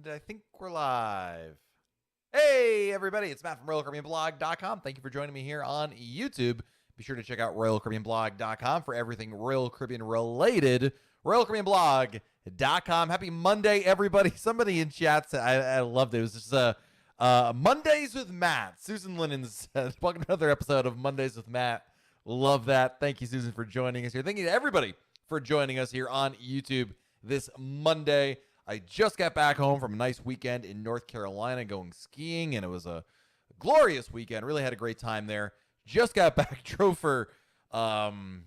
And I think we're live. Hey, everybody, it's Matt from RoyalCaribbeanBlog.com. Thank you for joining me here on YouTube. Be sure to check out RoyalCaribbeanBlog.com for everything Royal Caribbean related. RoyalCaribbeanBlog.com. Happy Monday, everybody. Somebody in chat said, I loved it. It was just Mondays with Matt. Susan Lennon says, welcome to another episode of Mondays with Matt. Love that. Thank you, Susan, for joining us here. Thank you to everybody for joining us here on YouTube this Monday. I just got back home from a nice weekend in North Carolina going skiing, and it was a glorious weekend. Really had a great time there. Just got back, drove for 9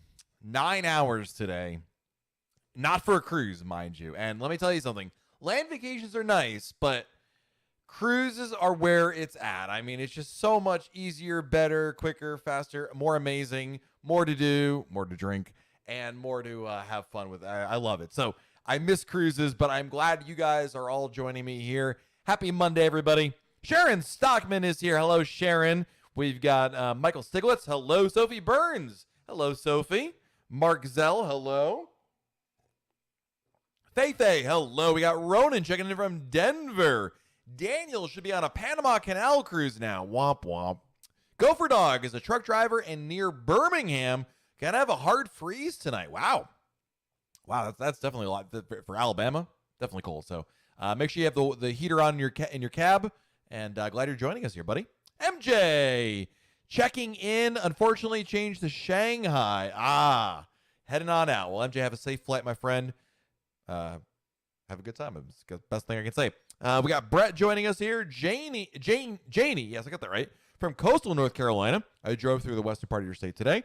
hours today. Not for a cruise, mind you. And let me tell you something. Land vacations are nice, but cruises are where it's at. I mean, it's just so much easier, better, quicker, faster, more amazing, more to do, more to drink, and more to have fun with. I love it. So I miss cruises, but I'm glad you guys are all joining me here. Happy Monday, everybody. Sharon Stockman is here. Hello, Sharon. We've got Michael Stiglitz. Hello, Sophie Burns. Hello, Sophie. Mark Zell. Hello. Faye. Hello. We got Ronan checking in from Denver. Daniel should be on a Panama Canal cruise now. Womp womp. Gopher Dog is a truck driver and near Birmingham. Can I have a hard freeze tonight? Wow, that's definitely a lot for Alabama. Definitely cold. So make sure you have the heater on in your cab. And glad you're joining us here, buddy. MJ checking in. Unfortunately, changed to Shanghai. Heading on out. Well, MJ, have a safe flight, my friend. Have a good time. It's the best thing I can say. We got Brett joining us here. Janie. Yes, I got that right. From coastal North Carolina. I drove through the western part of your state today.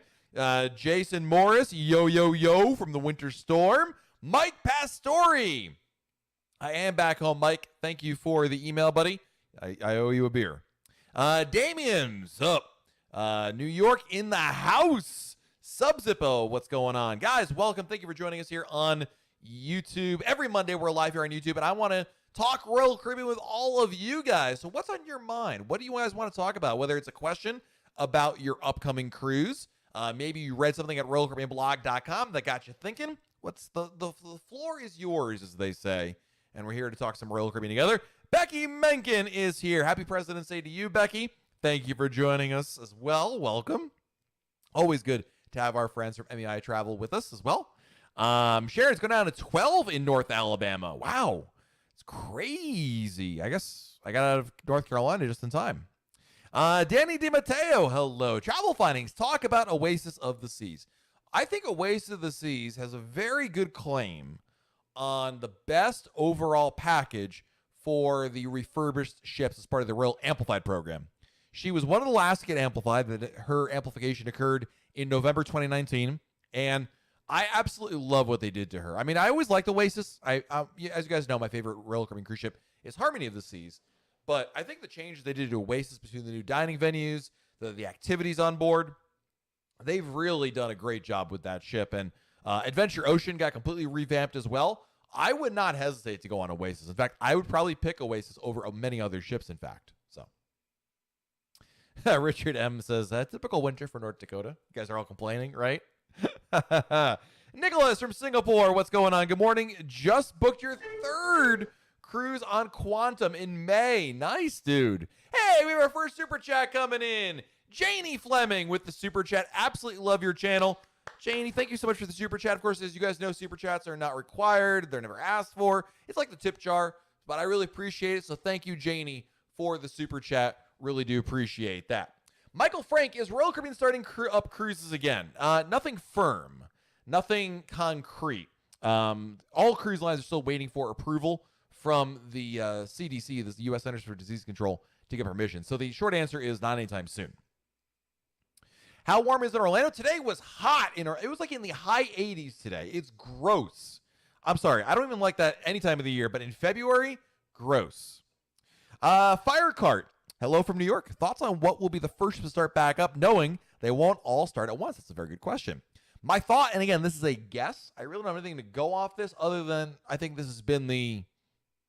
Jason Morris, yo, from the Winter Storm. Mike Pastori. I am back home, Mike. Thank you for the email, buddy. I owe you a beer. Damien's up. New York in the house. Sub-Zippo, what's going on? Guys, welcome. Thank you for joining us here on YouTube. Every Monday we're live here on YouTube, and I want to talk Royal Caribbean with all of you guys. So what's on your mind? What do you guys want to talk about? Whether it's a question about your upcoming cruise, maybe you read something at RoyalCaribbeanBlog.com that got you thinking. What's the floor is yours, as they say. And we're here to talk some Royal Caribbean together. Becky Menken is here. Happy President's Day to you, Becky. Thank you for joining us as well. Welcome. Always good to have our friends from MEI Travel with us as well. Sharon's going down to 12 in North Alabama. Wow. It's crazy. I guess I got out of North Carolina just in time. Danny DiMatteo, hello. Travel findings, talk about Oasis of the Seas. I think Oasis of the Seas has a very good claim on the best overall package for the refurbished ships as part of the Royal Amplified program. She was one of the last to get amplified. Her amplification occurred in November 2019, and I absolutely love what they did to her. I mean, I always liked Oasis. As you guys know, my favorite Royal Caribbean cruise ship is Harmony of the Seas. But I think the changes they did to Oasis between the new dining venues, the activities on board, they've really done a great job with that ship. And Adventure Ocean got completely revamped as well. I would not hesitate to go on Oasis. In fact, I would probably pick Oasis over many other ships, in fact. So, Richard M. says, typical winter for North Dakota. You guys are all complaining, right? Nicholas from Singapore, what's going on? Good morning. Just booked your third cruise on Quantum in May. Nice, dude. Hey, we have our first super chat coming in. Janie Fleming with the super chat. Absolutely love your channel. Janie, thank you so much for the super chat. Of course, as you guys know, super chats are not required. They're never asked for. It's like the tip jar, but I really appreciate it. So thank you, Janie, for the super chat. Really do appreciate that. Michael Frank, is Royal Caribbean starting up cruises again? Nothing firm. Nothing concrete. All cruise lines are still waiting for approval from the CDC, the U.S. Centers for Disease Control, to get permission. So the short answer is not anytime soon. How warm is it in Orlando? Today was hot. It was like in the high 80s today. It's gross. I'm sorry. I don't even like that any time of the year, but in February, gross. Firecart, hello from New York. Thoughts on what will be the first to start back up, knowing they won't all start at once? That's a very good question. My thought, and again, this is a guess. I really don't have anything to go off this other than I think this has been the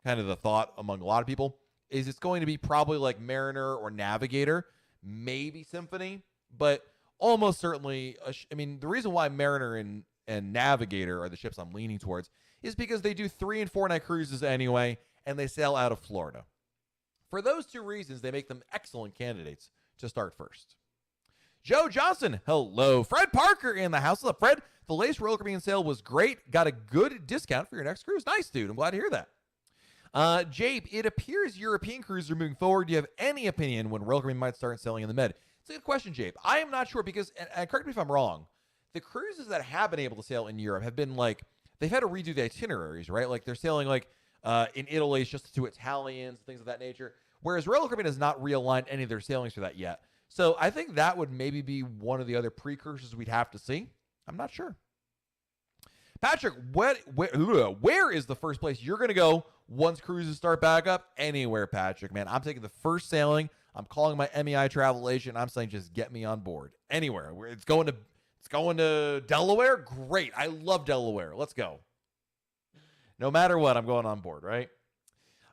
kind of the thought among a lot of people, is it's going to be probably like Mariner or Navigator, maybe Symphony, but almost certainly, I mean, the reason why Mariner and Navigator are the ships I'm leaning towards is because they do 3 and 4 night cruises anyway, and they sail out of Florida. For those two reasons, they make them excellent candidates to start first. Joe Johnson, hello. Fred Parker in the house. What's up, Fred? The latest Royal Caribbean sale was great. Got a good discount for your next cruise. Nice, dude. I'm glad to hear that. Jabe, it appears European cruises are moving forward. Do you have any opinion when Royal Caribbean might start sailing in the Med? It's a good question, Jabe. I am not sure because, and correct me if I'm wrong, the cruises that have been able to sail in Europe have been like, they've had to redo the itineraries, right? Like they're sailing like in Italy, it's just to Italians, things of that nature. Whereas Royal Caribbean has not realigned any of their sailings for that yet. So I think that would maybe be one of the other precursors we'd have to see. I'm not sure. Patrick, where is the first place you're going to go once cruises start back up? Anywhere, Patrick, man. I'm taking the first sailing. I'm calling my MEI travel agent. I'm saying just get me on board. Anywhere. It's going to Delaware? Great. I love Delaware. Let's go. No matter what, I'm going on board, right?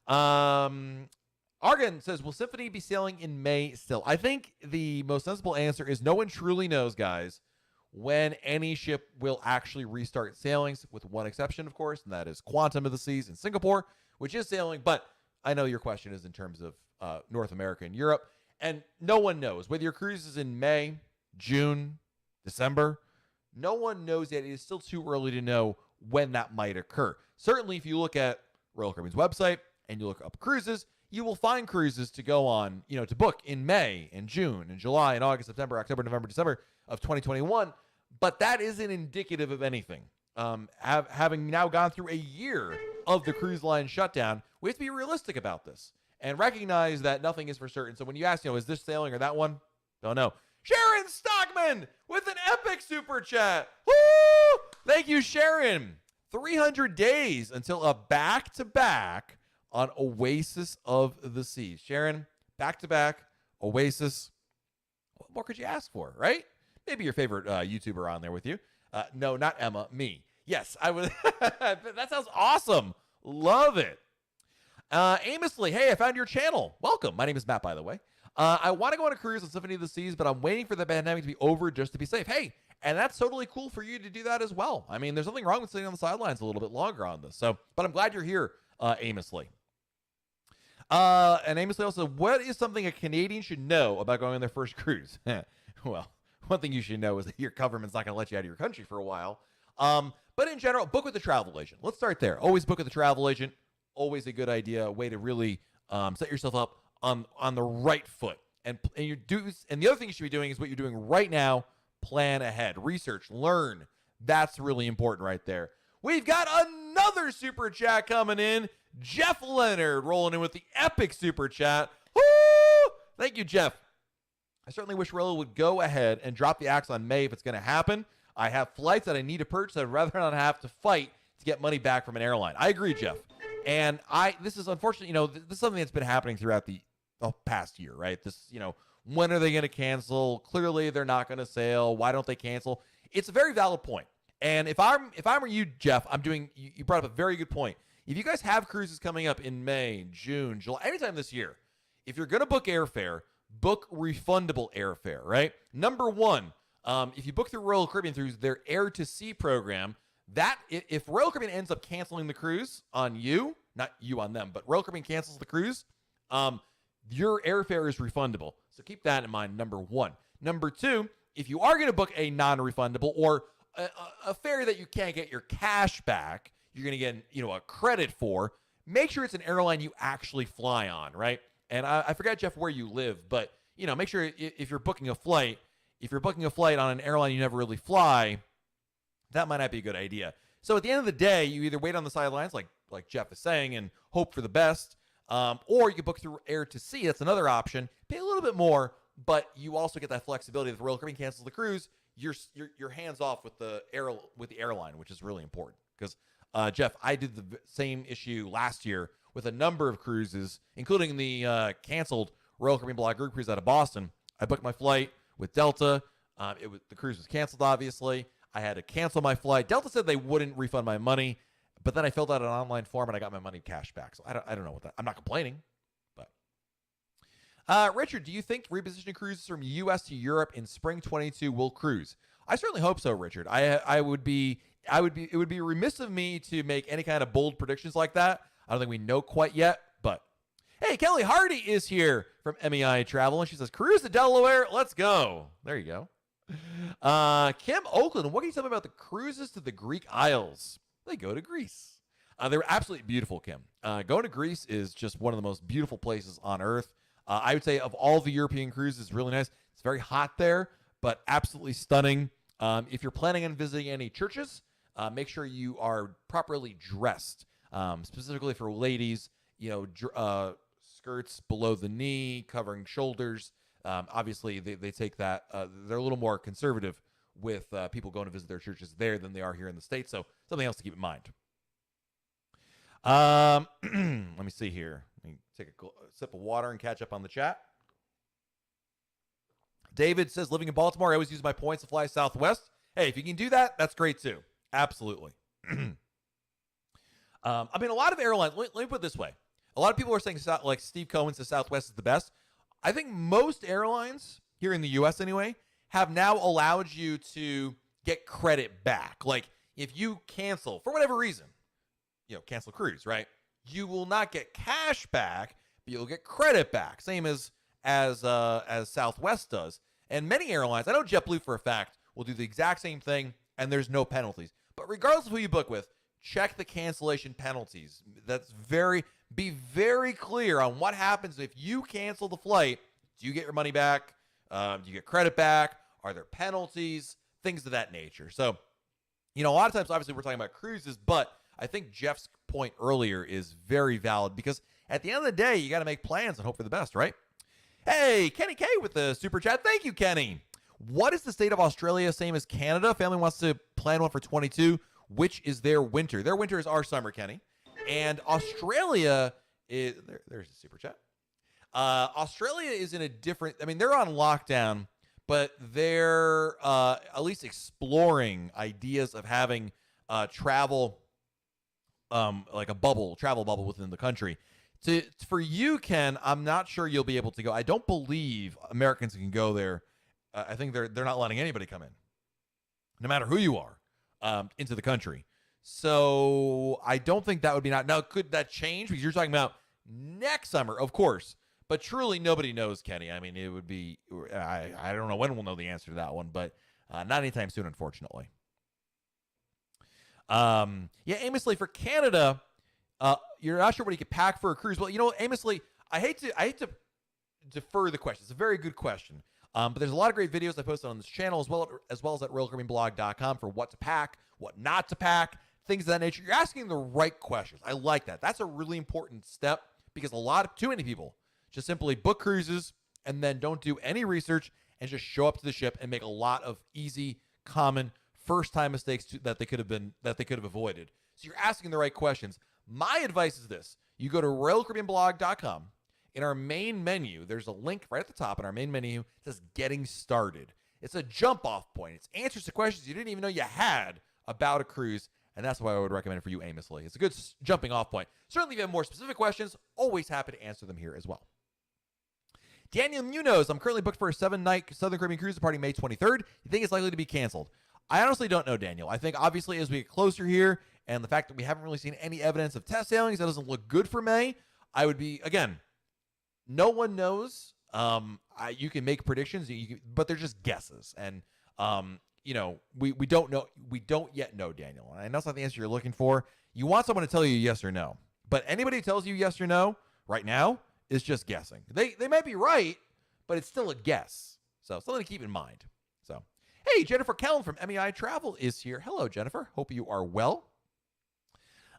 Argan says, will Symphony be sailing in May still? I think the most sensible answer is no one truly knows, guys, when any ship will actually restart sailings, with one exception, of course, and that is Quantum of the Seas in Singapore, which is sailing. But I know your question is in terms of North America and Europe, and no one knows. Whether your cruise is in May, June, December, no one knows yet. It is still too early to know when that might occur. Certainly, if you look at Royal Caribbean's website and you look up cruises, you will find cruises to go on, to book in May and June and July and August, September, October, November, December of 2021. But that isn't indicative of anything. Having now gone through a year of the cruise line shutdown, we have to be realistic about this and recognize that nothing is for certain. So when you ask, is this sailing or that one? Don't know. Sharon Stockman with an epic super chat. Woo! Thank you, Sharon. 300 days until a back-to-back on Oasis of the Seas. Sharon, back-to-back, Oasis. What more could you ask for, right? Maybe your favorite YouTuber on there with you. No, not Emma, me. Yes, I would. That sounds awesome. Love it. Amously, hey, I found your channel. Welcome. My name is Matt, by the way. I want to go on a cruise on Symphony of the Seas, but I'm waiting for the pandemic to be over just to be safe. Hey, and that's totally cool for you to do that as well. I mean, there's nothing wrong with sitting on the sidelines a little bit longer on this. But I'm glad you're here, Amously. And Amously also, what is something a Canadian should know about going on their first cruise? Well, one thing you should know is that your government's not going to let you out of your country for a while. But in general, book with a travel agent. Let's start there. Always book with a travel agent. Always a good idea, a way to really set yourself up on the right foot. And the other thing you should be doing is what you're doing right now. Plan ahead. Research. Learn. That's really important right there. We've got another super chat coming in. Jeff Leonard rolling in with the epic super chat. Woo! Thank you, Jeff. I certainly wish Royal would go ahead and drop the axe on May if it's going to happen. I have flights that I need to purchase. I'd rather not have to fight to get money back from an airline. I agree, Jeff. And this is unfortunately, this is something that's been happening throughout the past year, right? When are they going to cancel? Clearly, they're not going to sail. Why don't they cancel? It's a very valid point. And if I were you, Jeff, you brought up a very good point. If you guys have cruises coming up in May, June, July, anytime this year, if you're going to book airfare, book refundable airfare, right? Number one, if you book through Royal Caribbean through their Air to Sea program, that if Royal Caribbean ends up canceling the cruise on you, not you on them, but Royal Caribbean cancels the cruise, your airfare is refundable. So keep that in mind, number one. Number two, if you are going to book a non-refundable or a fare that you can't get your cash back, you're going to get a credit for, make sure it's an airline you actually fly on, right? And I forgot, Jeff, where you live, but make sure if you're booking a flight on an airline you never really fly, that might not be a good idea. So at the end of the day, you either wait on the sidelines, like Jeff is saying, and hope for the best, or you can book through Air to Sea. That's another option. Pay a little bit more, but you also get that flexibility. If Royal Caribbean cancels the cruise, you're hands off with the airline, which is really important. Because Jeff, I did the same issue last year with a number of cruises, including the canceled Royal Caribbean Blog Group cruise out of Boston. I booked my flight with Delta. The cruise was canceled, obviously. I had to cancel my flight. Delta said they wouldn't refund my money, but then I filled out an online form and I got my money cash back. So I don't know what that. I'm not complaining, but Richard, do you think repositioning cruises from U.S. to Europe in spring 22 will cruise? I certainly hope so, Richard. It would be remiss of me to make any kind of bold predictions like that. I don't think we know quite yet, but hey, Kelly Hardy is here from MEI Travel, and she says, cruise to Delaware, let's go. There you go. Kim Oakland, what can you tell me about the cruises to the Greek Isles? They go to Greece. They're absolutely beautiful, Kim. Going to Greece is just one of the most beautiful places on earth. I would say of all the European cruises, it's really nice. It's very hot there, but absolutely stunning. If you're planning on visiting any churches, make sure you are properly dressed. Specifically for ladies, skirts below the knee, covering shoulders. Obviously, they take that. They're a little more conservative with people going to visit their churches there than they are here in the States. So something else to keep in mind. Let me see here. Let me take a sip of water and catch up on the chat. David says, living in Baltimore, I always use my points to fly Southwest. Hey, if you can do that, that's great too. Absolutely. A lot of airlines, let me put it this way. A lot of people are saying, like Steve Cohen says, Southwest is the best. I think most airlines, here in the U.S. anyway, have now allowed you to get credit back. Like, if you cancel, for whatever reason, cancel cruise, right? You will not get cash back, but you'll get credit back. Same as Southwest does. And many airlines, I know JetBlue for a fact, will do the exact same thing, and there's no penalties. But regardless of who you book with, check the cancellation penalties. Be very clear on what happens if you cancel the flight. Do you get your money back? Do you get credit back? Are there penalties? Things of that nature. So, a lot of times, obviously, we're talking about cruises, but I think Jeff's point earlier is very valid because at the end of the day, you got to make plans and hope for the best, right? Hey, Kenny K with the super chat. Thank you, Kenny. What is the state of Australia? Same as Canada. Family wants to plan one for 22. Which is their winter? Their winter is our summer, Kenny. And Australia is there's the super chat. Australia is in a different. They're on lockdown, but they're at least exploring ideas of having travel. Like a travel bubble within the country. For you, Ken, I'm not sure you'll be able to go. I don't believe Americans can go there. I think they're not letting anybody come in, no matter who you are, into the country. So I don't think that would be now. Could that change? Because you're talking about next summer, of course. But truly, nobody knows, Kenny. It would be. I don't know when we'll know the answer to that one, but not anytime soon, unfortunately. Amos Lee, for Canada, you're not sure what you could pack for a cruise. Well, Amos Lee, I hate to defer the question. It's a very good question. But there's a lot of great videos I posted on this channel as well as at RoyalCaribbeanBlog.com for what to pack, what not to pack, things of that nature. You're asking the right questions. I like that. That's a really important step because too many people just simply book cruises and then don't do any research and just show up to the ship and make a lot of easy, common first-time mistakes that they could have avoided. So you're asking the right questions. My advice is this. You go to RoyalCaribbeanBlog.com. In our main menu, there's a link right at the top in our main menu that says Getting Started. It's a jump-off point. It's answers to questions you didn't even know you had about a cruise, and that's why I would recommend it for you, Amos Lee. It's a good jumping-off point. Certainly, if you have more specific questions, always happy to answer them here as well. Daniel Munoz, I'm currently booked for a 7-night Southern Caribbean cruise departing May 23rd. You think it's likely to be canceled? I honestly don't know, Daniel. I think, obviously, as we get closer here, and the fact that we haven't really seen any evidence of test sailings, that doesn't look good for May. I would be, again, no one knows. You can make predictions, but they're just guesses. And, we don't know. We don't yet know, Daniel. And that's not the answer you're looking for. You want someone to tell you yes or no. But anybody who tells you yes or no right now is just guessing. They might be right, but it's still a guess. So something to keep in mind. So, hey, Jennifer Kellen from MEI Travel is here. Hello, Jennifer. Hope you are well.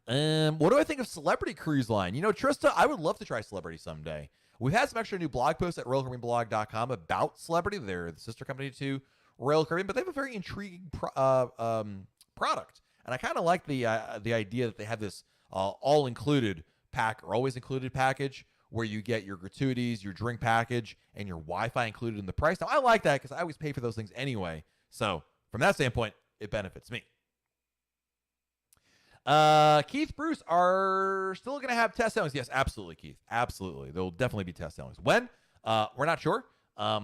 What do I think of Celebrity Cruise Line? Trista, I would love to try Celebrity someday. We've had some extra new blog posts at RoyalCaribbeanBlog.com about Celebrity. They're the sister company to Royal Caribbean, but they have a very intriguing product. And I kind of like the idea that they have this all-included pack or always-included package where you get your gratuities, your drink package, and your Wi-Fi included in the price. Now, I like that because I always pay for those things anyway. So from that standpoint, it benefits me. Keith Bruce are still going to have test sailings. Yes, absolutely, Keith. Absolutely. There'll definitely be test sailings. When? We're not sure. I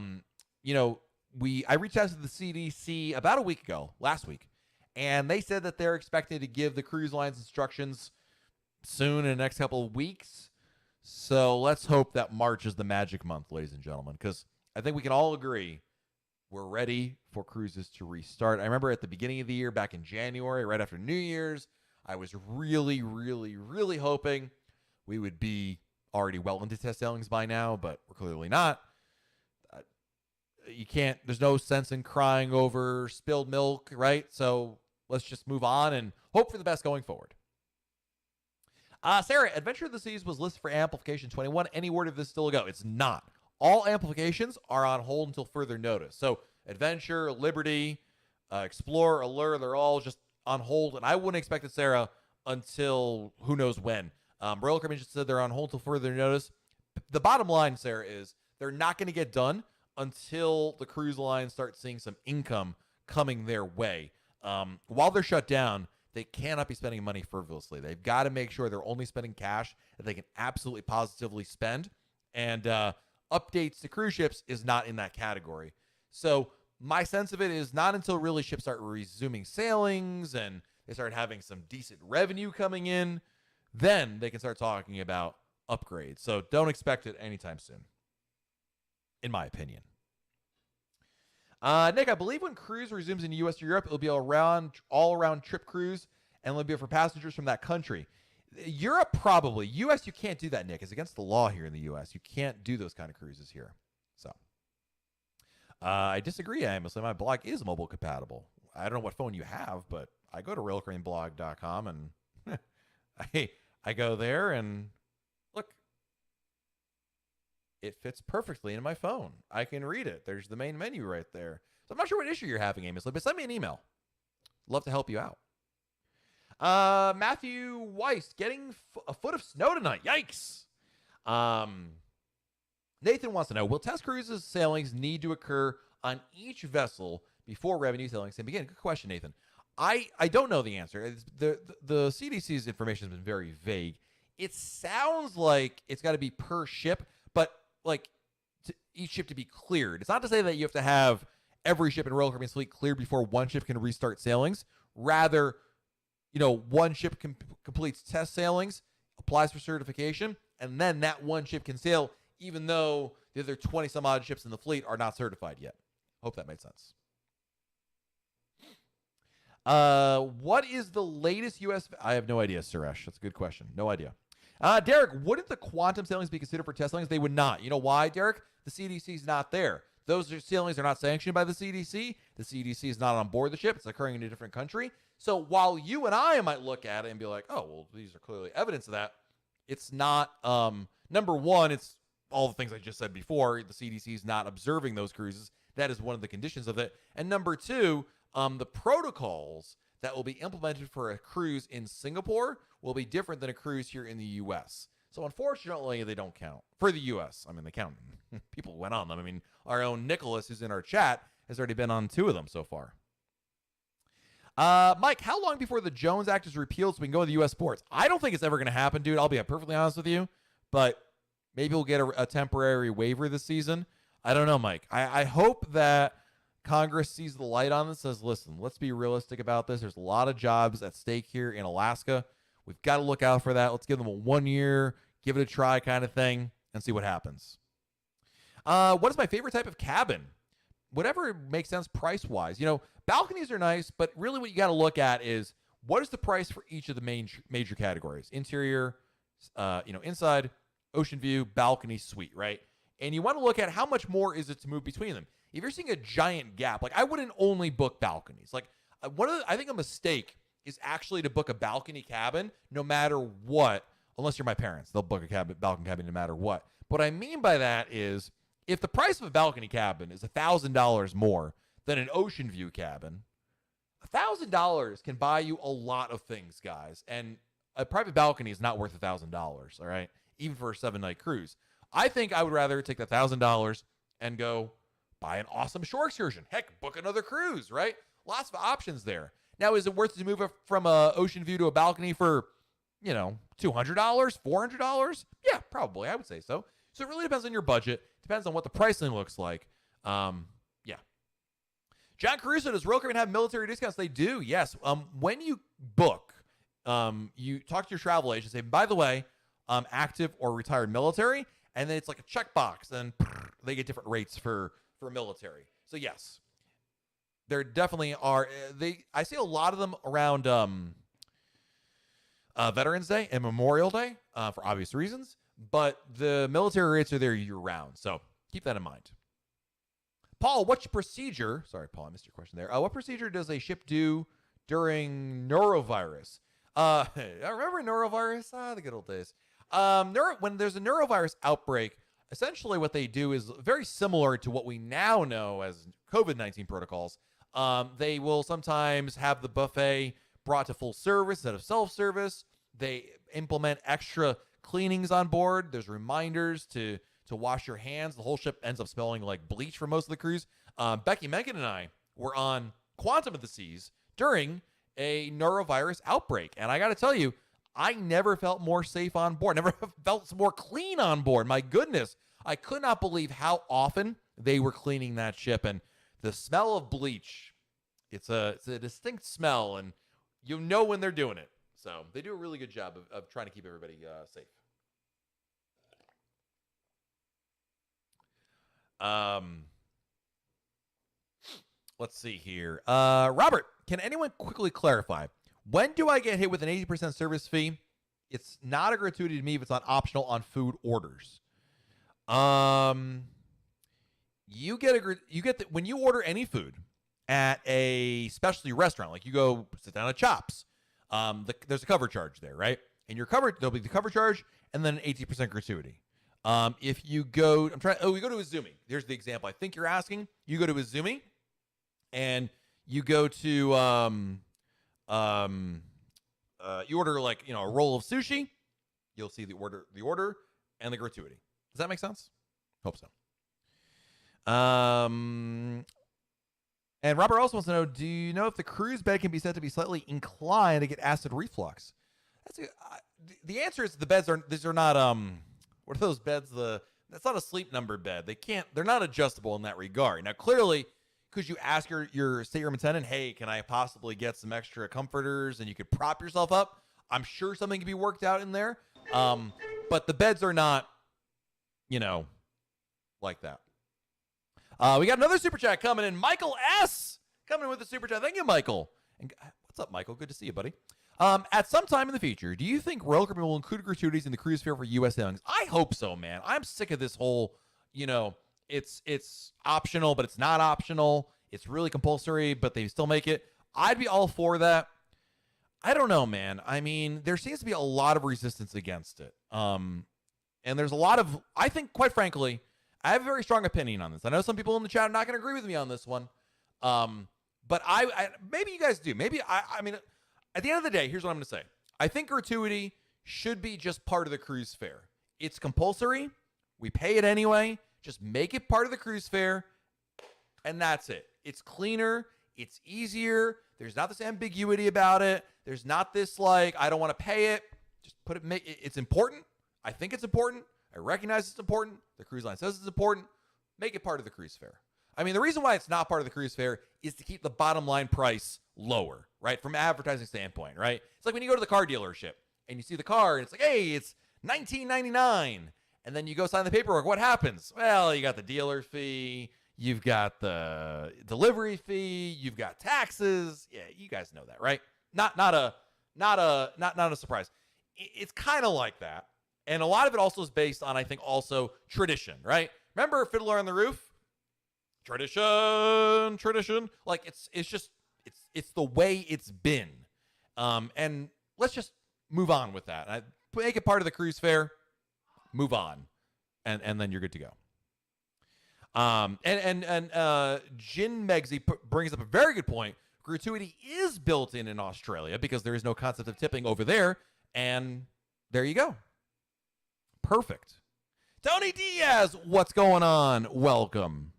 reached out to the CDC about a week ago, last week, and they said that they're expecting to give the cruise lines instructions soon in the next couple of weeks. So let's hope that March is the magic month, ladies and gentlemen, because I think we can all agree we're ready for cruises to restart. I remember at the beginning of the year, back in January, right after New Year's, I was really, really, really hoping we would be already well into test sailings by now, but we're clearly not. There's no sense in crying over spilled milk, right? So let's just move on and hope for the best going forward. Sarah, Adventure of the Seas was listed for amplification 21. Any word of this still a go? It's not. All amplifications are on hold until further notice. So Adventure, Liberty, Explorer, Allure, they're all just on hold. And I wouldn't expect it, Sarah, until who knows when. Royal Caribbean just said they're on hold until further notice. The bottom line, Sarah, is they're not going to get done until the cruise lines start seeing some income coming their way. While they're shut down, they cannot be spending money frivolously. They've got to make sure they're only spending cash that they can absolutely positively spend. And updates to cruise ships is not in that category. So my sense of it is not until really ships start resuming sailings and they start having some decent revenue coming in, then they can start talking about upgrades. So don't expect it anytime soon, in my opinion. Nick, I believe when cruise resumes in the U.S. or Europe, it'll be all-around trip cruise, and it'll be for passengers from that country. Europe, probably. U.S., you can't do that, Nick. It's against the law here in the U.S. You can't do those kind of cruises here. So, I disagree. I must say my blog is mobile compatible. I don't know what phone you have, but I go to RailCraneBlog.com, and I go there, and look, it fits perfectly in my phone. I can read it. There's the main menu right there. So I'm not sure what issue you're having, Amos, but send me an email. Love to help you out. Matthew Weiss getting a foot of snow tonight. Yikes. Nathan wants to know, will test cruises sailings need to occur on each vessel before revenue sailings can begin? Good question, Nathan. I don't know the answer. The CDC's information has been very vague. It sounds like it's got to be per ship, but like each ship to be cleared. It's not to say that you have to have every ship in Royal Caribbean's fleet cleared before one ship can restart sailings. Rather, one ship completes test sailings, applies for certification, and then that one ship can sail, even though the other 20 some odd ships in the fleet are not certified yet. Hope that made sense. What is the latest U.S. I have no idea, Suresh. That's a good question. No idea. Derek, wouldn't the quantum sailings be considered for test sailings? They would not. You know why, Derek? The CDC is not there. Those sailings are not sanctioned by the CDC. The CDC is not on board the ship. It's occurring in a different country. So while you and I might look at it and be like, oh, well, these are clearly evidence of that, it's not, number one, it's all the things I just said before. The CDC is not observing those cruises. That is one of the conditions of it. And number two, the protocols that will be implemented for a cruise in Singapore will be different than a cruise here in the U.S. So unfortunately, they don't count for the U.S. I mean, they count. People went on them. I mean, our own Nicholas, who's in our chat, has already been on 2 of them so far. Mike, how long before the Jones Act is repealed so we can go to the U.S. ports? I don't think it's ever going to happen, dude. I'll be perfectly honest with you. But maybe we'll get a temporary waiver this season. I don't know, Mike. I hope that Congress sees the light on this, says, listen, let's be realistic about this. There's a lot of jobs at stake here in Alaska. We've got to look out for that. Let's give them a 1 year, give it a try kind of thing, and see what happens. What is my favorite type of cabin? Whatever makes sense price-wise. Balconies are nice, but really what you got to look at is what is the price for each of the major categories? Interior, inside, ocean view, balcony, suite, right? And you want to look at how much more is it to move between them. If you're seeing a giant gap, like I wouldn't only book balconies. Like I think a mistake is actually to book a balcony cabin no matter what, unless you're my parents. They'll book a balcony cabin no matter what. What I mean by that is if the price of a balcony cabin is $1,000 more than an ocean view cabin, $1,000 can buy you a lot of things, guys. And a private balcony is not worth $1,000, all right? Even for a 7-night cruise. I think I would rather take the $1,000 and go buy an awesome shore excursion. Heck, book another cruise, right? Lots of options there. Now, is it worth it to move from a ocean view to a balcony for, $200, $400? Yeah, probably. I would say so. So it really depends on your budget. Depends on what the pricing looks like. Yeah. John Caruso, does Royal Caribbean have military discounts? They do, yes. When you book you talk to your travel agent, say, by the way, active or retired military, and then it's like a checkbox, and they get different rates for military. So yes, there definitely are. I see a lot of them around Veterans Day and Memorial Day for obvious reasons, but the military rates are there year round. So keep that in mind. Paul, what's procedure? Sorry, Paul, I missed your question there. What procedure does a ship do during norovirus? I remember norovirus? The good old days. When there's a norovirus outbreak, essentially what they do is very similar to what we now know as COVID-19 protocols. They will sometimes have the buffet brought to full service instead of self-service. They implement extra cleanings on board. There's reminders to wash your hands. The whole ship ends up smelling like bleach for most of the cruise. Becky Menken and I were on Quantum of the Seas during a norovirus outbreak. And I got to tell you, I never felt more safe on board. Never felt more clean on board. My goodness. I could not believe how often they were cleaning that ship. And the smell of bleach, it's a distinct smell. And you know when they're doing it. So they do a really good job of trying to keep everybody safe. Let's see here. Robert, can anyone quickly clarify, when do I get hit with an 80% service fee? It's not a gratuity to me if it's not optional on food orders. You get when you order any food at a specialty restaurant, like you go sit down at Chops, there's a cover charge there, right? And you're covered, there'll be the cover charge and then an 80% gratuity. If you go, we go to Izumi. Here's the example I think you're asking. You go to Izumi and you go to, you order like, a roll of sushi. You'll see the order and the gratuity. Does that make sense? Hope so. And Robert also wants to know, do you know if the cruise bed can be said to be slightly inclined to get acid reflux? The answer is these are not, what are those beds? That's not a sleep number bed. They're not adjustable in that regard. Now, clearly, could you ask your stateroom attendant, hey, can I possibly get some extra comforters and you could prop yourself up? I'm sure something can be worked out in there. But the beds are not, like that. We got another super chat coming in. Michael S. coming in with the super chat. Thank you, Michael. And what's up, Michael? Good to see you, buddy. At some time in the future, do you think Royal Caribbean will include gratuities in the cruise fare for U.S. sailings? I hope so, man. I'm sick of this whole, it's optional, but it's not optional. It's really compulsory, but they still make it. I'd be all for that. I don't know, man. I mean, there seems to be a lot of resistance against it. And there's a lot of, I think, quite frankly, I have a very strong opinion on this. I know some people in the chat are not going to agree with me on this one. But I maybe you guys do. Maybe, I mean, at the end of the day, here's what I'm going to say. I think gratuity should be just part of the cruise fare. It's compulsory. We pay it anyway. Just make it part of the cruise fare, and that's it. It's cleaner. It's easier. There's not this ambiguity about it. There's not this, I don't want to pay it. Just put it, it's important. I think it's important. I recognize it's important. The cruise line says it's important. Make it part of the cruise fare. I mean, the reason why it's not part of the cruise fare is to keep the bottom line price lower, right? From an advertising standpoint, right? It's like when you go to the car dealership and you see the car and it's like, hey, it's $19.99. And then you go sign the paperwork. What happens? Well, you got the dealer fee. You've got the delivery fee. You've got taxes. Yeah, you guys know that, right? Not a surprise. It's kind of like that. And a lot of it also is based on, I think, also tradition, right? Remember Fiddler on the Roof? Tradition. Like it's the way it's been. And let's just move on with that. Make it part of the cruise fare. Move on, and then you're good to go. Jin Megsy brings up a very good point. Gratuity is built in Australia because there is no concept of tipping over there, and there you go. Perfect. Tony Diaz, what's going on? Welcome.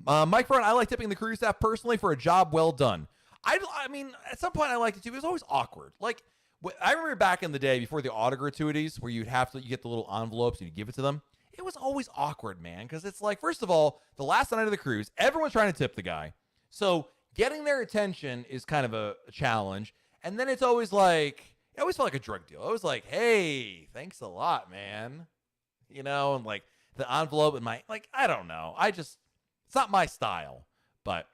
Mike Brown, I like tipping the cruise staff personally for a job well done. I mean, at some point I liked it too. It was always awkward. Like, I remember back in the day before the auto gratuities where you get the little envelopes and you give it to them. It was always awkward, man, because it's like, first of all, the last night of the cruise, everyone's trying to tip the guy. So getting their attention is kind of a challenge. And then it's always like, it always felt like a drug deal. It was like, hey, thanks a lot, man. And like the envelope and I don't know. It's not my style, but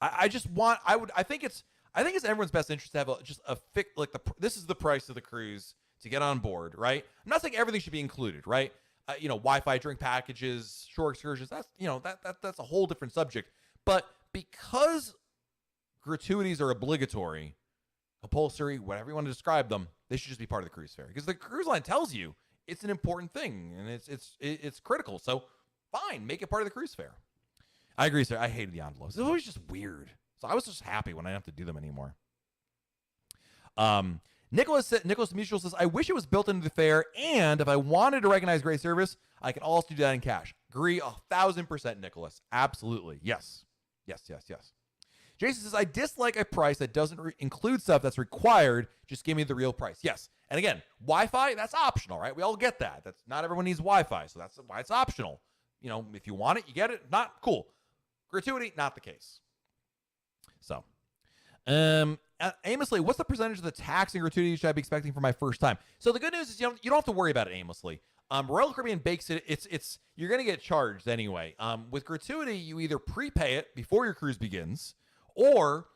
I just want, I think it's everyone's best interest to have just a fix, like this is the price of the cruise to get on board, right? I'm not saying everything should be included, right? Wi-Fi, drink packages, shore excursions. That's that's a whole different subject. But because gratuities are obligatory, compulsory, whatever you want to describe them, they should just be part of the cruise fare because the cruise line tells you it's an important thing and it's critical. So fine, make it part of the cruise fare. I agree, sir. I hated the envelopes. It was always just weird. So I was just happy when I didn't have to do them anymore. Nicholas Mutual says, I wish it was built into the fare, and if I wanted to recognize great service, I could also do that in cash. Agree 1,000%, Nicholas. Absolutely. Yes. Jason says, I dislike a price that doesn't include stuff that's required. Just give me the real price. Yes. And again, Wi-Fi, that's optional, right? We all get that. That's not everyone needs Wi-Fi, so that's why it's optional. If you want it, you get it. Not cool. Gratuity, not the case. So, aimlessly, what's the percentage of the tax and gratuity should I be expecting for my first time? So the good news is you don't have to worry about it aimlessly. Royal Caribbean bakes it. It's you're gonna get charged anyway. With gratuity, you either prepay it before your cruise begins, or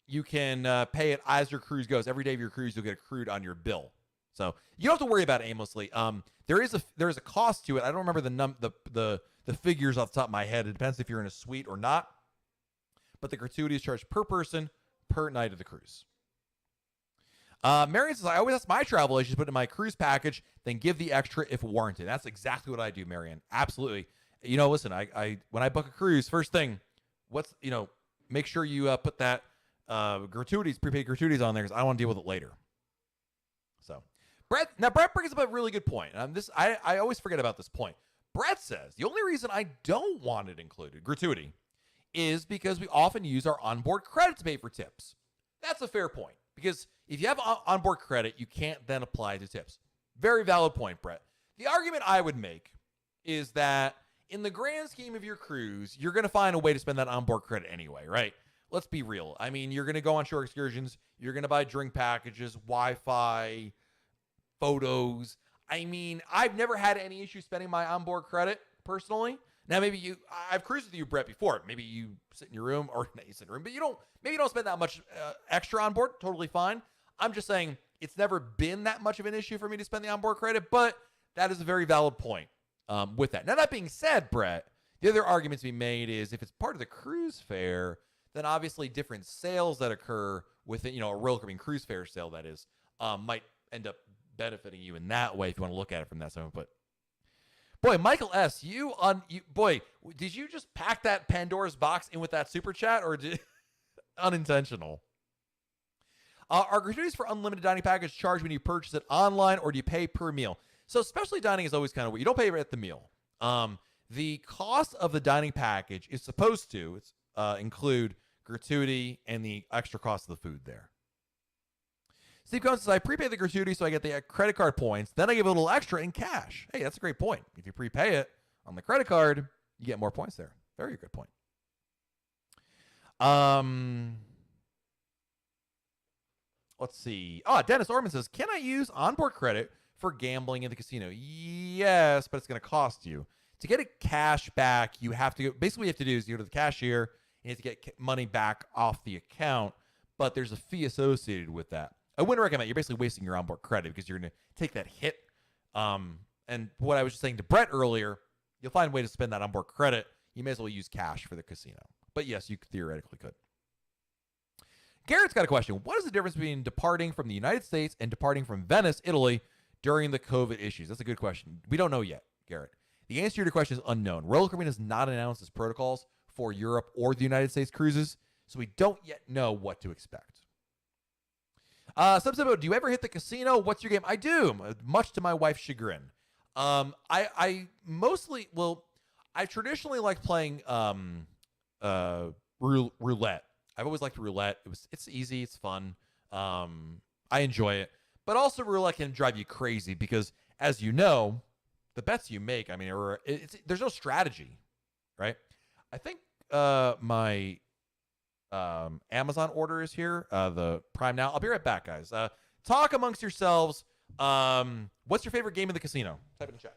you can pay it as your cruise goes. Every day of your cruise, you'll get accrued on your bill. So you don't have to worry about it aimlessly. There is a cost to it. I don't remember the figures off the top of my head. It depends if you're in a suite or not. But the gratuity is charged per person per night of the cruise. Marion says, I always ask my travel agents to put it in my cruise package, then give the extra if warranted. That's exactly what I do, Marion. Absolutely. Listen, I when I book a cruise, first thing, make sure you put that prepaid gratuities on there because I don't want to deal with it later. So, Brett brings up a really good point. I always forget about this point. Brett says, the only reason I don't want it included, gratuity, is because we often use our onboard credit to pay for tips. That's a fair point because if you have onboard credit, you can't then apply to tips. Very valid point, Brett. The argument I would make is that in the grand scheme of your cruise, you're going to find a way to spend that onboard credit anyway, right? Let's be real. I mean, you're going to go on shore excursions. You're going to buy drink packages, Wi-Fi, photos. I mean, I've never had any issue spending my onboard credit personally. Now, maybe I've cruised with you, Brett, before. Maybe you sit in your room, or not you sit in your room, but maybe you don't spend that much extra on board. Totally fine. I'm just saying it's never been that much of an issue for me to spend the onboard credit, but that is a very valid point with that. Now, that being said, Brett, the other argument to be made is if it's part of the cruise fare, then obviously different sales that occur within, a Royal Caribbean cruise fare sale, that is, might end up benefiting you in that way if you want to look at it from that standpoint. But boy, Michael S., did you just pack that Pandora's box in with that super chat, or unintentional? Are gratuities for unlimited dining package charged when you purchase it online, or do you pay per meal? So specialty dining is always kind of weird. You don't pay at the meal. The cost of the dining package is supposed to include gratuity and the extra cost of the food there. Steve Cohen says, I prepay the gratuity so I get the credit card points. Then I give a little extra in cash. Hey, that's a great point. If you prepay it on the credit card, you get more points there. Very good point. Let's see. Dennis Orman says, can I use onboard credit for gambling in the casino? Yes, but it's going to cost you. To get it cash back, you have to go. Basically, what you have to do is you go to the cashier, and you have to get money back off the account, but there's a fee associated with that. I wouldn't recommend it. You're basically wasting your onboard credit because you're going to take that hit. And what I was just saying to Brett earlier, you'll find a way to spend that onboard credit. You may as well use cash for the casino. But yes, you theoretically could. Garrett's got a question. What is the difference between departing from the United States and departing from Venice, Italy during the COVID issues? That's a good question. We don't know yet, Garrett. The answer to your question is unknown. Royal Caribbean has not announced its protocols for Europe or the United States cruises, so we don't yet know what to expect. Do you ever hit the casino? What's your game? I do, much to my wife's chagrin. I traditionally like playing roulette. I've always liked roulette. It's easy, it's fun. I enjoy it. But also roulette can drive you crazy because, as you know, the bets you make, I mean, there's no strategy, right? I think my Amazon orders here, the Prime Now. I'll be right back, guys. Talk amongst yourselves. What's your favorite game in the casino? Type it in chat.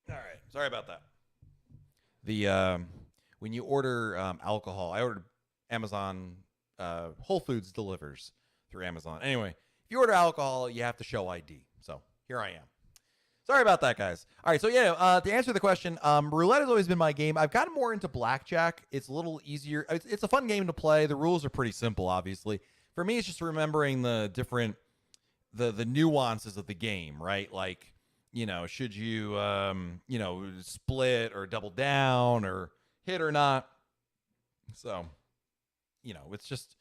All right. Sorry about that. The When you order alcohol, I ordered Amazon. Whole Foods delivers through Amazon. Anyway, if you order alcohol, you have to show ID. So here I am. Sorry about that, guys. All right, so yeah, to answer the question, roulette has always been my game. I've gotten more into blackjack. It's a little easier. It's a fun game to play. The rules are pretty simple, obviously. For me, it's just remembering the different the nuances of the game, right? Like, should you split or double down or hit or not? So, it's just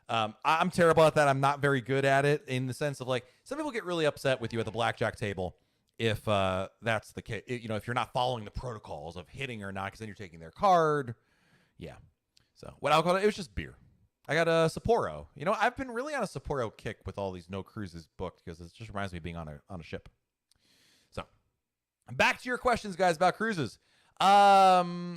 I'm terrible at that. I'm not very good at it, in the sense of, like, some people get really upset with you at the blackjack table if that's the case. If you're not following the protocols of hitting or not, because then you're taking their card. Yeah. So what alcohol? It was just beer. I got a Sapporo. I've been really on a Sapporo kick with all these no cruises booked, because it just reminds me of being on a ship. So back to your questions, guys, about cruises. Oh,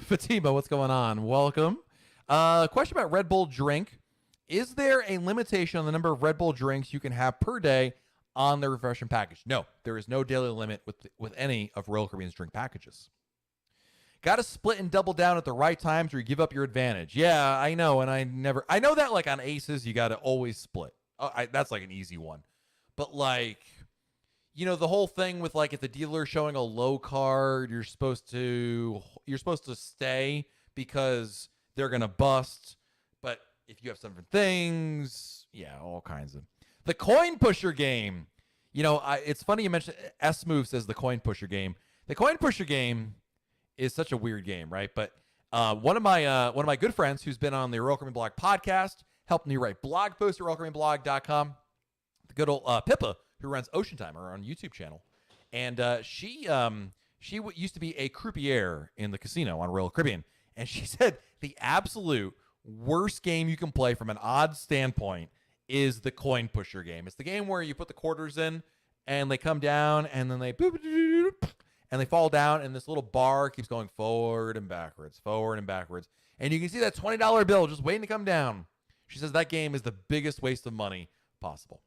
Fatima, what's going on? Welcome. Question about Red Bull drink. Is there a limitation on the number of Red Bull drinks you can have per day on the refreshment package? No, there is no daily limit with any of Royal Caribbean's drink packages. Got to split and double down at the right times or you give up your advantage. Yeah, I know, and I know that, like, on Aces, you got to always split. That's like an easy one. But, like, the whole thing with, like, if the dealer's showing a low card, you're supposed to stay because they're gonna bust. But if you have some different things, yeah, all kinds of. The coin pusher game. It's funny you mentioned. S Move says the coin pusher game. The coin pusher game is such a weird game, right? But one of my good friends who's been on the Royal Caribbean Blog podcast, helped me write blog posts at RoyalCaribbeanBlog.com. The good old Pippa, who runs Ocean Timer on YouTube channel, and she used to be a croupier in the casino on Royal Caribbean, and she said the absolute worst game you can play from an odds standpoint is the coin pusher game. It's the game where you put the quarters in and they come down and then they boop, and they fall down, and this little bar keeps going forward and backwards, and you can see that $20 bill just waiting to come down. She says that game is the biggest waste of money possible.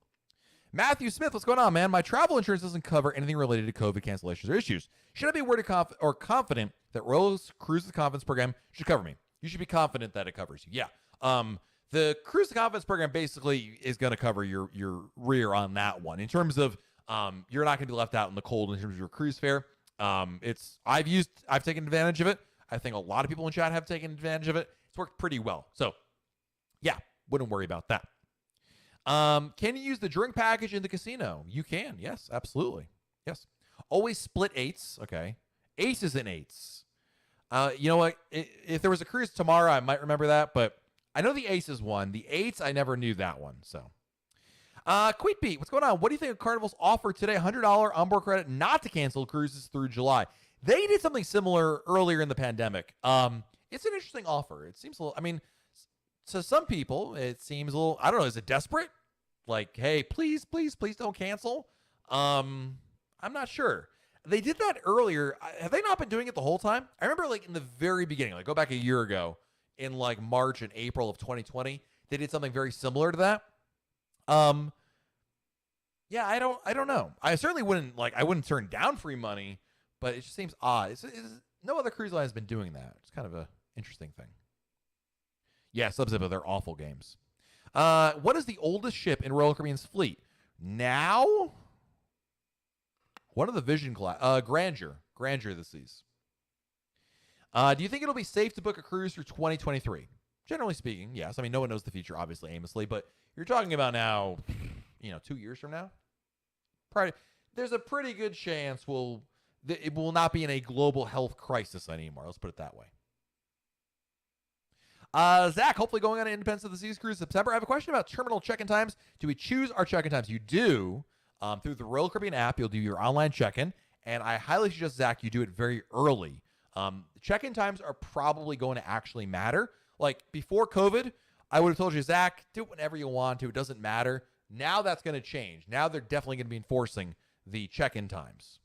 Matthew Smith, what's going on, man? My travel insurance doesn't cover anything related to COVID cancellations or issues. Should I be worried or confident that Royal's Cruise Confidence Program should cover me? You should be confident that it covers you. Yeah. The Cruise Confidence Program basically is going to cover your rear on that one. In terms of you're not going to be left out in the cold in terms of your cruise fare. I've taken advantage of it. I think a lot of people in chat have taken advantage of it. It's worked pretty well. So, yeah, wouldn't worry about that. Can you use the drink package in the casino? You can. Yes, absolutely. Yes. Always split eights. Okay. Aces and eights. You know what? If there was a cruise tomorrow, I might remember that, but I know the aces won. The eights, I never knew that one. So, Quick Beat, what's going on? What do you think of Carnival's offer today? $100 onboard credit not to cancel cruises through July. They did something similar earlier in the pandemic. It's an interesting offer. It seems a little, I mean, to some people, it seems a little, I don't know, is it desperate? Like, hey, please, please, please don't cancel. I'm not sure. They did that earlier. Have they not been doing it the whole time? I remember like in the very beginning, like go back a year ago in like March and April of 2020, they did something very similar to that. Yeah, I don't know. I certainly wouldn't turn down free money, but it just seems odd. No other cruise line has been doing that. It's kind of a interesting thing. Yeah, Sub-Zippo, they're awful games. What is the oldest ship in Royal Caribbean's fleet? Now? One of the Vision class. Grandeur the seas. Do you think it'll be safe to book a cruise for 2023? Generally speaking, yes. I mean, no one knows the future, obviously, aimlessly, but you're talking about now, 2 years from now? There's a pretty good chance it will not be in a global health crisis anymore. Let's put it that way. Zach, hopefully going on an Independence of the Seas cruise in September. I have a question about terminal check-in times. Do we choose our check-in times? You do. Through the Royal Caribbean app, you'll do your online check-in, and I highly suggest, Zach, you do it very early. Check-in times are probably going to actually matter. Like, before COVID, I would have told you, Zach, do it whenever you want to. It doesn't matter. Now that's going to change. Now they're definitely going to be enforcing the check-in times.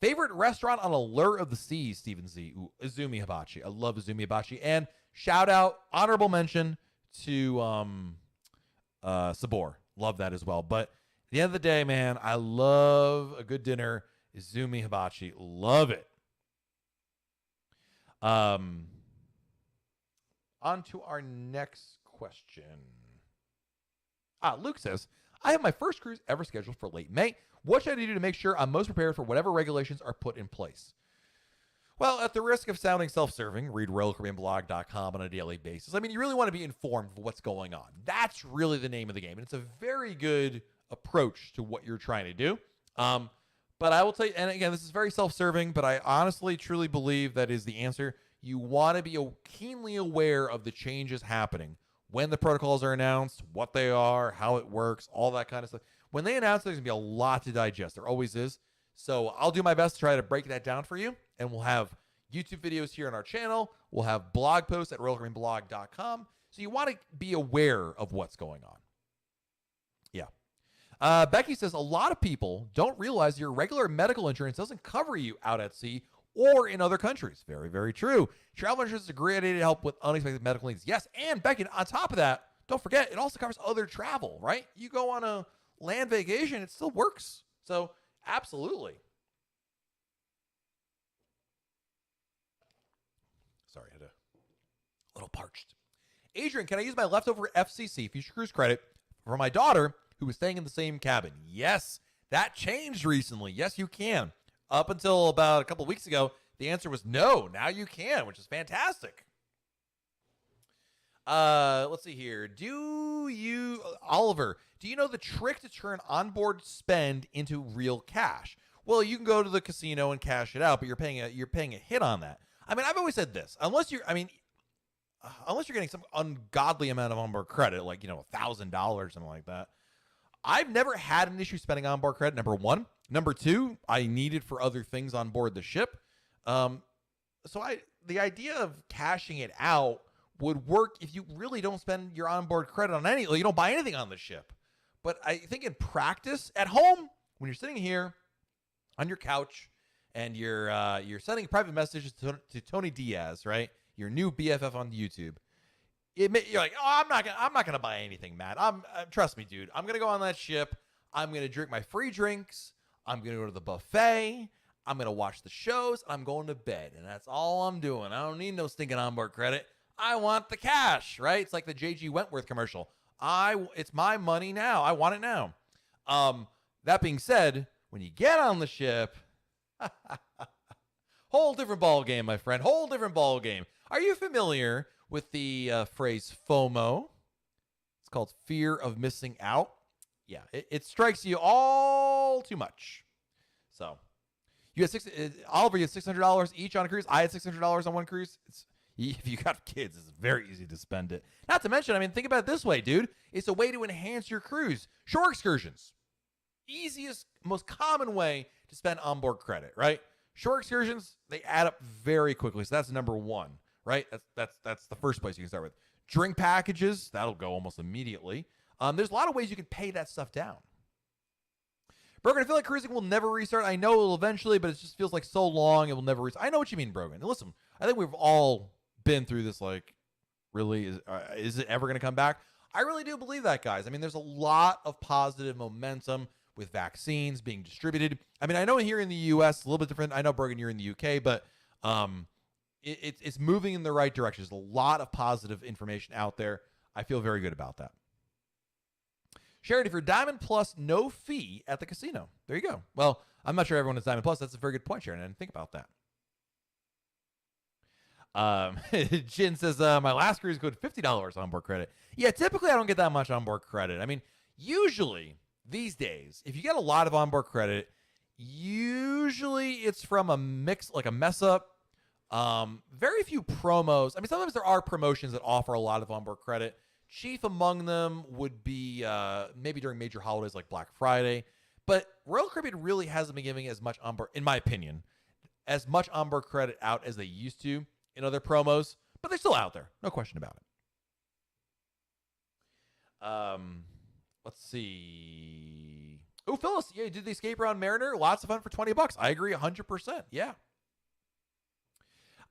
Favorite restaurant on Allure of the Seas, Stephen Z. Ooh, Izumi Hibachi. I love Izumi Hibachi. And shout out, honorable mention to Sabor. Love that as well. But at the end of the day, man, I love a good dinner. Izumi Hibachi. Love it. On to our next question. Luke says, I have my first cruise ever scheduled for late May. What should I do to make sure I'm most prepared for whatever regulations are put in place? Well, at the risk of sounding self-serving, read RoyalCaribbeanBlog.com on a daily basis. I mean, you really want to be informed of what's going on. That's really the name of the game. And it's a very good approach to what you're trying to do. But I will tell you, and again, this is very self-serving, but I honestly, truly believe that is the answer. You want to be keenly aware of the changes happening. When the protocols are announced, what they are, how it works, all that kind of stuff. When they announce, there's going to be a lot to digest. There always is. So I'll do my best to try to break that down for you. And we'll have YouTube videos here on our channel. We'll have blog posts at RoyalCaribbeanBlog.com. So you want to be aware of what's going on. Yeah. Becky says, a lot of people don't realize your regular medical insurance doesn't cover you out at sea or in other countries. Very, very true. Travel insurance is a great idea to help with unexpected medical needs. Yes, and Becky, on top of that, don't forget, it also covers other travel, right? You go on a land vacation, it still works. So, absolutely. Sorry, I had a little parched. Adrian, can I use my leftover FCC Future Cruise credit for my daughter who was staying in the same cabin? Yes, that changed recently. Yes, you can. Up until about a couple weeks ago, the answer was no. Now you can, which is fantastic. Let's see here. Oliver, do you know the trick to turn onboard spend into real cash? Well, you can go to the casino and cash it out, but you're paying a hit on that. I mean, I've always said this. Unless you're getting some ungodly amount of onboard credit, like, $1,000, something like that. I've never had an issue spending onboard credit, number one. Number two, I need it for other things on board the ship. The idea of cashing it out would work if you really don't spend your onboard credit on you don't buy anything on the ship. But I think in practice, at home, when you're sitting here on your couch and you're sending private messages to Tony Diaz, right? Your new BFF on YouTube. You're like, oh, I'm not gonna buy anything, Matt. Trust me, dude. I'm gonna go on that ship. I'm gonna drink my free drinks. I'm gonna go to the buffet. I'm gonna watch the shows. I'm going to bed, and that's all I'm doing. I don't need no stinking onboard credit. I want the cash, right? It's like the JG Wentworth commercial. It's my money now. I want it now. That being said, when you get on the ship, whole different ball game, my friend. Whole different ball game. Are you familiar with the phrase FOMO? It's called fear of missing out. Yeah, it strikes you all too much. So you had Oliver, you had $600 each on a cruise. I had $600 on one cruise. If you got kids, it's very easy to spend it. Not to mention, I mean, think about it this way, dude. It's a way to enhance your cruise. Shore excursions. Easiest, most common way to spend onboard credit, right? Shore excursions, they add up very quickly. So that's number one, right? That's the first place you can start with. Drink packages, that'll go almost immediately. There's a lot of ways you can pay that stuff down. Brogan, I feel like cruising will never restart. I know it will eventually, but it just feels like so long it will never restart. I know what you mean, Brogan. Listen, I think we've all been through this. Like, really, is it ever going to come back? I really do believe that, guys. I mean, there's a lot of positive momentum with vaccines being distributed. I mean, I know here in the U.S. a little bit different. I know, Brogan, you're in the U.K., but it's moving in the right direction. There's a lot of positive information out there. I feel very good about that. Charity for Diamond Plus, no fee at the casino. There you go. Well, I'm not sure everyone is Diamond Plus. That's a very good point, Sharon. I didn't think about that. Jin says, my last cruise could $50 onboard credit. Yeah, typically I don't get that much onboard credit. I mean, usually these days, if you get a lot of onboard credit, usually it's from a mix, like a mess up. Very few promos. I mean, sometimes there are promotions that offer a lot of onboard credit. Chief among them would be maybe during major holidays like Black Friday. But Royal Caribbean really hasn't been giving as much onboard, in my opinion, as much onboard credit out as they used to in other promos. But they're still out there. No question about it. Let's see. Oh, Phyllis, yeah, you did the escape around Mariner. Lots of fun for $20. I agree 100%. Yeah.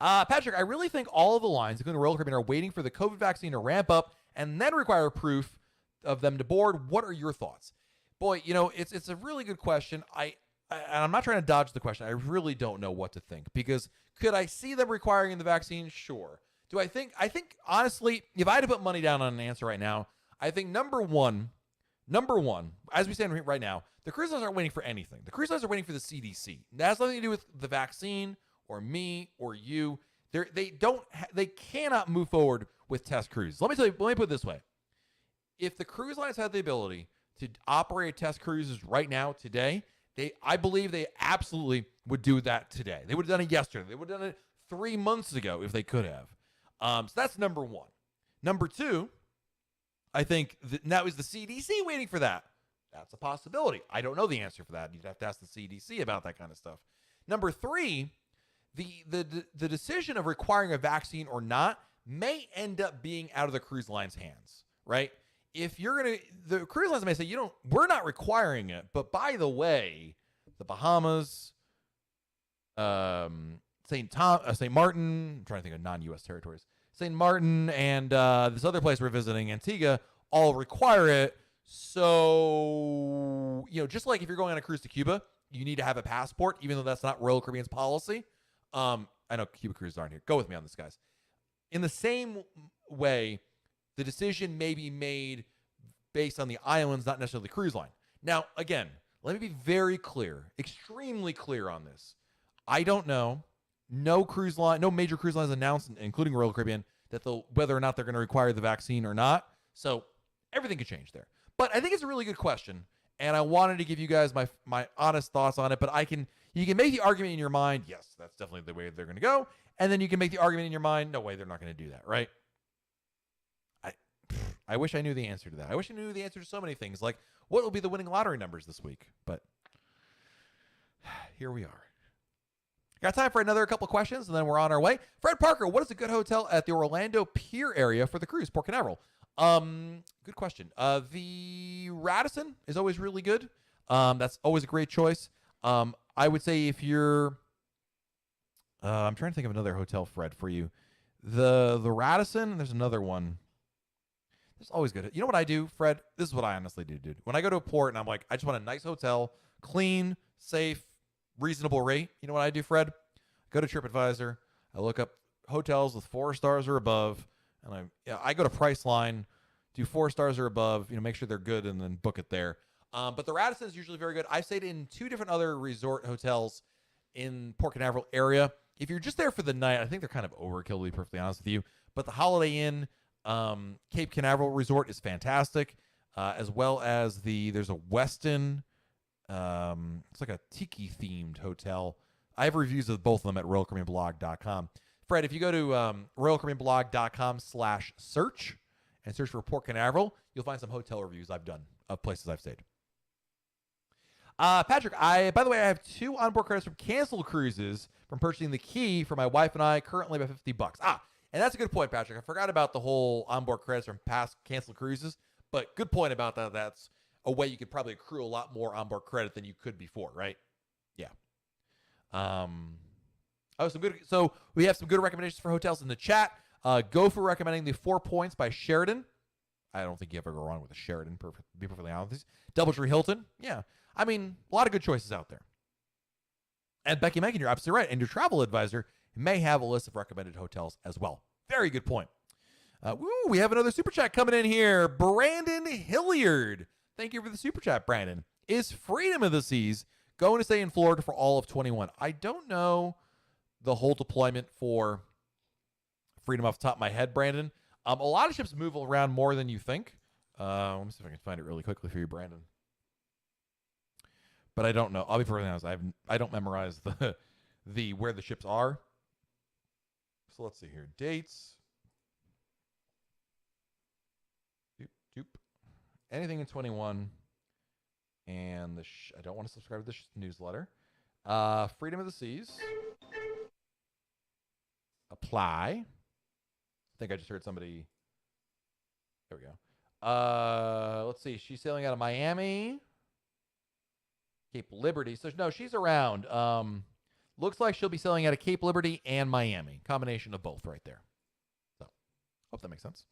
Patrick, I really think all of the lines, including Royal Caribbean, are waiting for the COVID vaccine to ramp up and then require proof of them to board. What are your thoughts? Boy, you know, it's a really good question. I'm not trying to dodge the question. I really don't know what to think, because could I see them requiring the vaccine? Sure. Do I think honestly, if I had to put money down on an answer right now, I think number one, as we stand right now, the cruise lines aren't waiting for anything. The cruise lines are waiting for the CDC. That has nothing to do with the vaccine or me or you. They cannot move forward with test cruises. Let me put it this way. If the cruise lines had the ability to operate test cruises right now, today, I believe they absolutely would do that today. They would have done it yesterday. They would have done it 3 months ago if they could have. So that's number one. Number two, I think now is the CDC waiting for that. That's a possibility. I don't know the answer for that. You'd have to ask the CDC about that kind of stuff. Number three, the decision of requiring a vaccine or not may end up being out of the cruise line's hands, right? If the cruise lines may say, we're not requiring it, but by the way, the Bahamas, St. Martin, I'm trying to think of non-U.S. territories, St. Martin and this other place we're visiting, Antigua, all require it. So, just like if you're going on a cruise to Cuba, you need to have a passport, even though that's not Royal Caribbean's policy. I know Cuba cruises aren't here. Go with me on this, guys. In the same way, the decision may be made based on the islands, not necessarily the cruise line. Now, again, let me be very clear, extremely clear on this. I don't know. No major cruise lines announced, including Royal Caribbean, that whether or not they're going to require the vaccine or not. So everything could change there. But I think it's a really good question, and I wanted to give you guys my honest thoughts on it. But you can make the argument in your mind, yes, that's definitely the way they're going to go. And then you can make the argument in your mind, no way, they're not going to do that, right? I wish I knew the answer to that. I wish I knew the answer to so many things, like what will be the winning lottery numbers this week. But here we are. Got time for another couple questions, and then we're on our way. Fred Parker, what is a good hotel at the Orlando Pier area for the cruise, Port Canaveral? Good question. The Radisson is always really good. That's always a great choice. I would say if you're, I'm trying to think of another hotel, Fred, for you. The Radisson, there's another one. There's always good. You know what I do, Fred? This is what I honestly do, dude. When I go to a port and I'm like, I just want a nice hotel, clean, safe, reasonable rate. You know what I do, Fred? Go to TripAdvisor. I look up hotels with 4 stars or above, and I go to Priceline, do 4 stars or above. Make sure they're good, and then book it there. But the Radisson is usually very good. I've stayed in 2 different other resort hotels in Port Canaveral area. If you're just there for the night, I think they're kind of overkill, to be perfectly honest with you. But the Holiday Inn Cape Canaveral Resort is fantastic, as well as there's a Westin. It's like a tiki themed hotel. I have reviews of both of them at RoyalCaribbeanBlog.com. Fred, if you go to RoyalCaribbeanBlog.com/search and search for Port Canaveral, you'll find some hotel reviews I've done of places I've stayed. Patrick, by the way, I have 2 onboard credits from canceled cruises from purchasing the key for my wife and I, currently about $50. And that's a good point, Patrick. I forgot about the whole onboard credits from past canceled cruises, but good point about that. That's a way you could probably accrue a lot more onboard credit than you could before, right? Yeah. So we have some good recommendations for hotels in the chat. Go for recommending the 4 Points by Sheraton. I don't think you ever go wrong with a Sheraton, be perfectly honest. Doubletree Hilton. Yeah. I mean, a lot of good choices out there. And Becky Megan, you're absolutely right. And your travel advisor may have a list of recommended hotels as well. Very good point. We have another super chat coming in here. Brandon Hilliard. Thank you for the super chat, Brandon. Is Freedom of the Seas going to stay in Florida for all of 21? I don't know the whole deployment for Freedom off the top of my head, Brandon. A lot of ships move around more than you think. Let me see if I can find it really quickly for you, Brandon. But I don't know. I'll be perfectly honest. I don't memorize the where the ships are. So let's see here. Dates. Doop. Anything in 21. And I don't want to subscribe to this newsletter. Freedom of the Seas. Apply. I think I just heard somebody. There we go. Let's see. She's sailing out of Miami. Cape Liberty. So, no, she's around. Looks like she'll be sailing out of Cape Liberty and Miami. Combination of both right there. So, hope that makes sense.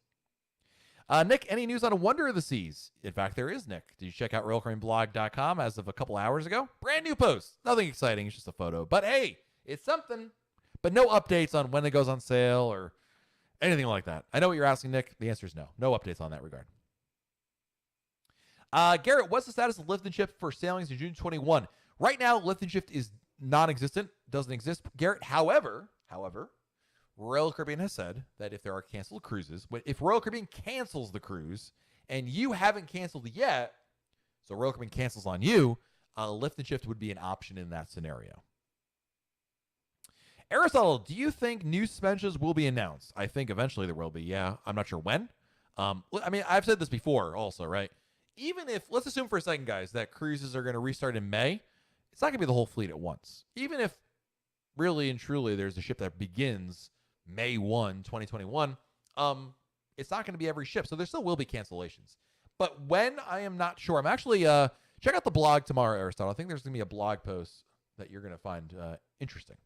Nick, any news on Wonder of the Seas? In fact, there is, Nick. Did you check out RoyalCaribbeanBlog.com as of a couple hours ago? Brand new post. Nothing exciting. It's just a photo. But, hey, it's something. But no updates on when it goes on sale or anything like that. I know what you're asking, Nick. The answer is no. No updates on that regard. Garrett, what's the status of lift and shift for sailings in June 21? Right now, lift and shift is non-existent, doesn't exist. Garrett, however, Royal Caribbean has said that if there are canceled cruises, if Royal Caribbean cancels the cruise and you haven't canceled yet, so Royal Caribbean cancels on you, lift and shift would be an option in that scenario. Aristotle, do you think new suspensions will be announced? I think eventually there will be, yeah. I'm not sure when. I mean, I've said this before also, right? Even if, let's assume for a second, guys, that cruises are going to restart in May, it's not going to be the whole fleet at once. Even if really and truly there's a ship that begins May 1, 2021, it's not going to be every ship. So there still will be cancellations. But when, I am not sure. I'm actually, check out the blog tomorrow, Aristotle. I think there's going to be a blog post that you're going to find interesting.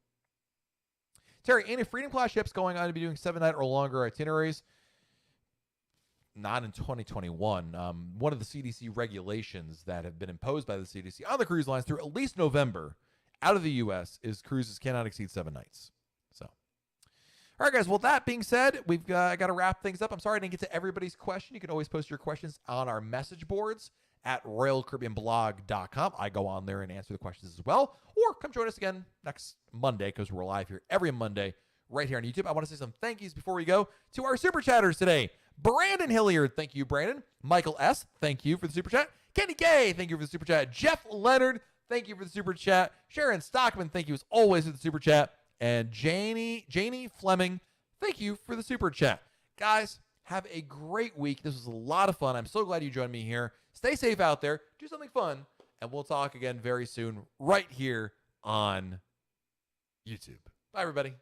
Terry, any Freedom Class ships going on to be doing 7-night or longer itineraries? Not in 2021. One of the CDC regulations that have been imposed by the CDC on the cruise lines through at least November out of the U.S. is cruises cannot exceed 7 nights. So, all right, guys. Well, that being said, we've got to wrap things up. I'm sorry I didn't get to everybody's question. You can always post your questions on our message boards at RoyalCaribbeanBlog.com. I go on there and answer the questions as well. Or come join us again next Monday because we're live here every Monday right here on YouTube. I want to say some thank yous before we go to our super chatters today. Brandon Hilliard, thank you, Brandon. Michael S., thank you for the super chat. Kenny K., thank you for the super chat. Jeff Leonard, thank you for the super chat. Sharon Stockman, thank you as always for the super chat. And Janie Fleming, thank you for the super chat. Guys, have a great week. This was a lot of fun. I'm so glad you joined me here. Stay safe out there. Do something fun. And we'll talk again very soon right here on YouTube. Bye, everybody.